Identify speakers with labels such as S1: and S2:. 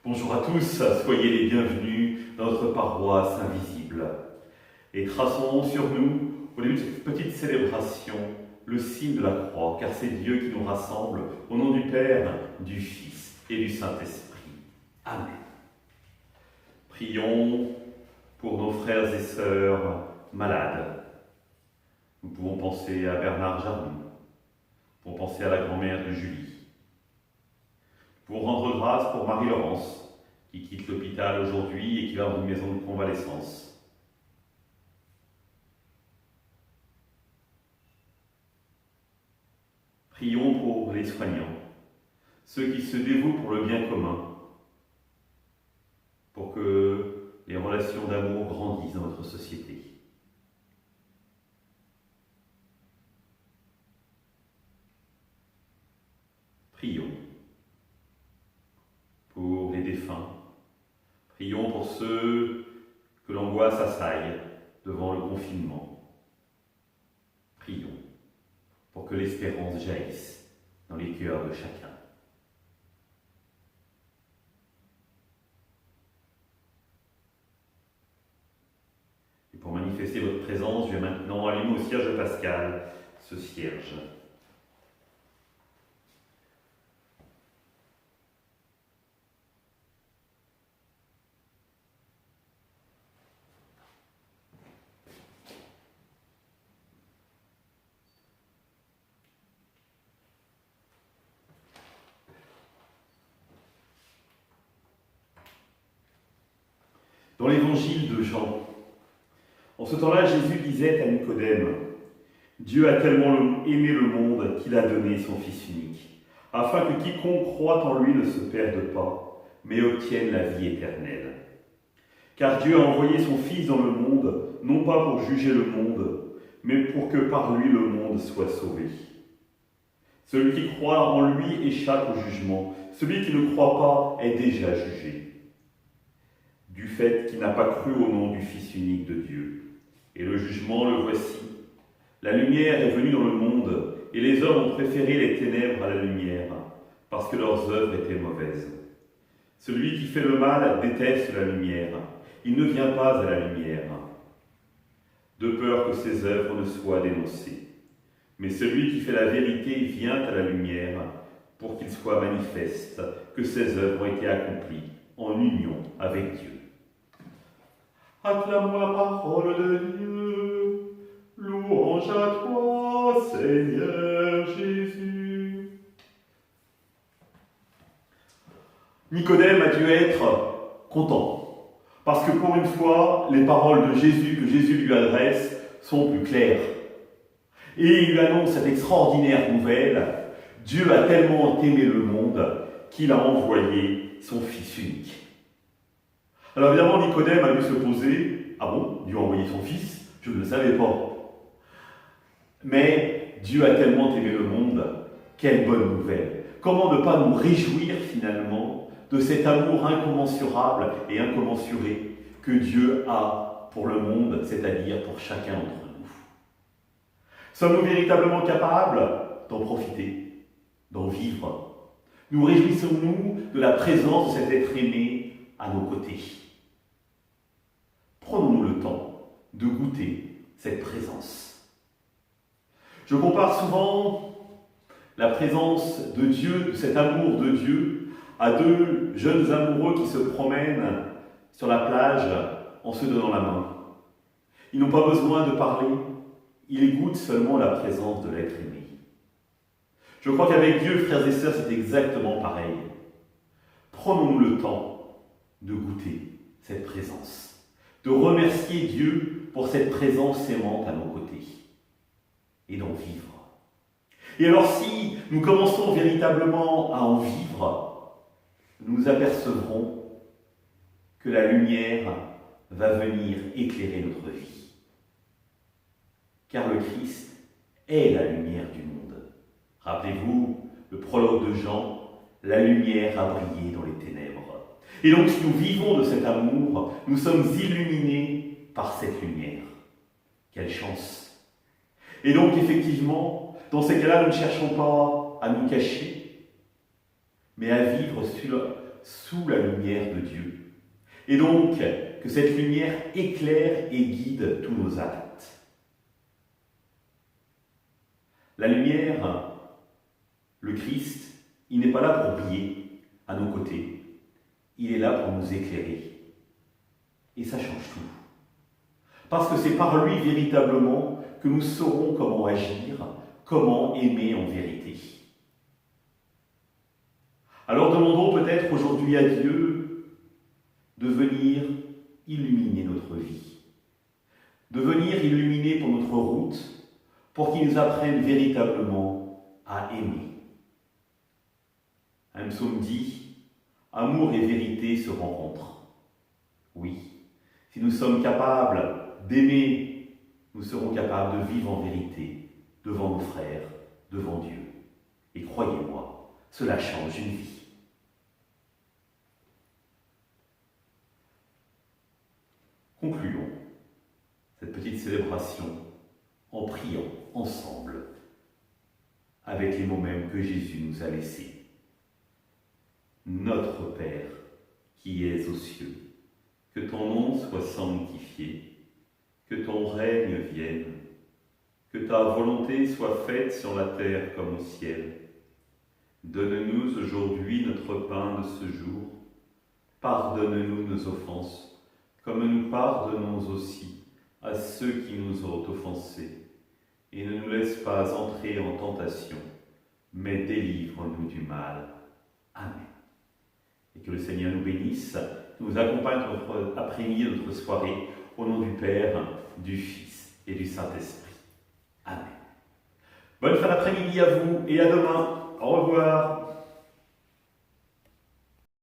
S1: Bonjour à tous, soyez les bienvenus dans notre paroisse invisible. Et traçons sur nous, au début de cette petite célébration, le signe de la croix, car c'est Dieu qui nous rassemble au nom du Père, du Fils et du Saint-Esprit. Amen. Prions pour nos frères et sœurs malades. Nous pouvons penser à Bernard Jarnon, nous pouvons penser à la grand-mère de Julie. Pour rendre grâce pour Marie-Laurence, qui quitte l'hôpital aujourd'hui et qui va dans une maison de convalescence. Prions pour les soignants, ceux qui se dévouent pour le bien commun, pour que les relations d'amour grandissent dans notre société. Prions pour les défunts. Prions pour ceux que l'angoisse assaille devant le confinement. Prions pour que l'espérance jaillisse dans les cœurs de chacun. Et pour manifester votre présence, je vais maintenant allumer au cierge pascal ce cierge. Dans l'évangile de Jean, en ce temps-là, Jésus disait à Nicodème, « Dieu a tellement aimé le monde qu'il a donné son Fils unique, afin que quiconque croit en lui ne se perde pas, mais obtienne la vie éternelle. Car Dieu a envoyé son Fils dans le monde, non pas pour juger le monde, mais pour que par lui le monde soit sauvé. Celui qui croit en lui échappe au jugement, celui qui ne croit pas est déjà jugé, du fait qu'il n'a pas cru au nom du Fils unique de Dieu. Et le jugement, le voici. La lumière est venue dans le monde, et les hommes ont préféré les ténèbres à la lumière, parce que leurs œuvres étaient mauvaises. Celui qui fait le mal déteste la lumière. Il ne vient pas à la lumière, de peur que ses œuvres ne soient dénoncées. Mais celui qui fait la vérité vient à la lumière, pour qu'il soit manifeste que ses œuvres ont été accomplies en union avec Dieu. Acclamons la parole de Dieu, louange à toi, Seigneur Jésus. Nicodème a dû être content, parce que pour une fois, les paroles de Jésus que Jésus lui adresse sont plus claires. Et il lui annonce cette extraordinaire nouvelle, Dieu a tellement aimé le monde qu'il a envoyé son Fils unique. Alors évidemment, Nicodème a dû se poser, ah bon, Dieu a envoyé son Fils? Je ne le savais pas. Mais Dieu a tellement aimé le monde, quelle bonne nouvelle. Comment ne pas nous réjouir finalement de cet amour incommensurable et incommensuré que Dieu a pour le monde, c'est-à-dire pour chacun d'entre nous. Sommes-nous véritablement capables d'en profiter, d'en vivre? Nous réjouissons-nous de la présence de cet être aimé à nos côtés? Prenons-nous le temps de goûter cette présence. Je compare souvent la présence de Dieu, de cet amour de Dieu, à deux jeunes amoureux qui se promènent sur la plage en se donnant la main. Ils n'ont pas besoin de parler, ils goûtent seulement la présence de l'être aimé. Je crois qu'avec Dieu, frères et sœurs, c'est exactement pareil. Prenons-nous le temps de goûter cette présence, de remercier Dieu pour cette présence aimante à nos côtés et d'en vivre. Et alors si nous commençons véritablement à en vivre, nous apercevrons que la lumière va venir éclairer notre vie. Car le Christ est la lumière du monde. Rappelez-vous le prologue de Jean, la lumière a brillé dans les ténèbres. Et donc, si nous vivons de cet amour, nous sommes illuminés par cette lumière. Quelle chance! Et donc, effectivement, dans ces cas-là, nous ne cherchons pas à nous cacher, mais à vivre sous la lumière de Dieu. Et donc, que cette lumière éclaire et guide tous nos actes. La lumière, le Christ, il n'est pas là pour briller à nos côtés. Il est là pour nous éclairer. Et ça change tout. Parce que c'est par lui véritablement que nous saurons comment agir, comment aimer en vérité. Alors demandons peut-être aujourd'hui à Dieu de venir illuminer notre vie, de venir illuminer pour notre route, pour qu'il nous apprenne véritablement à aimer. Un psaume dit « Amour et vérité se rencontrent ». Oui, si nous sommes capables d'aimer, nous serons capables de vivre en vérité devant nos frères, devant Dieu. Et croyez-moi, cela change une vie. Concluons cette petite célébration en priant ensemble avec les mots mêmes que Jésus nous a laissés. Notre Père, qui es aux cieux, que ton nom soit sanctifié, que ton règne vienne, que ta volonté soit faite sur la terre comme au ciel. Donne-nous aujourd'hui notre pain de ce jour. Pardonne-nous nos offenses, comme nous pardonnons aussi à ceux qui nous ont offensés. Et ne nous laisse pas entrer en tentation, mais délivre-nous du mal. Amen. Et que le Seigneur nous bénisse, nous accompagne notre après-midi, notre soirée, au nom du Père, du Fils et du Saint-Esprit. Amen. Bonne fin d'après-midi à vous et à demain. Au revoir.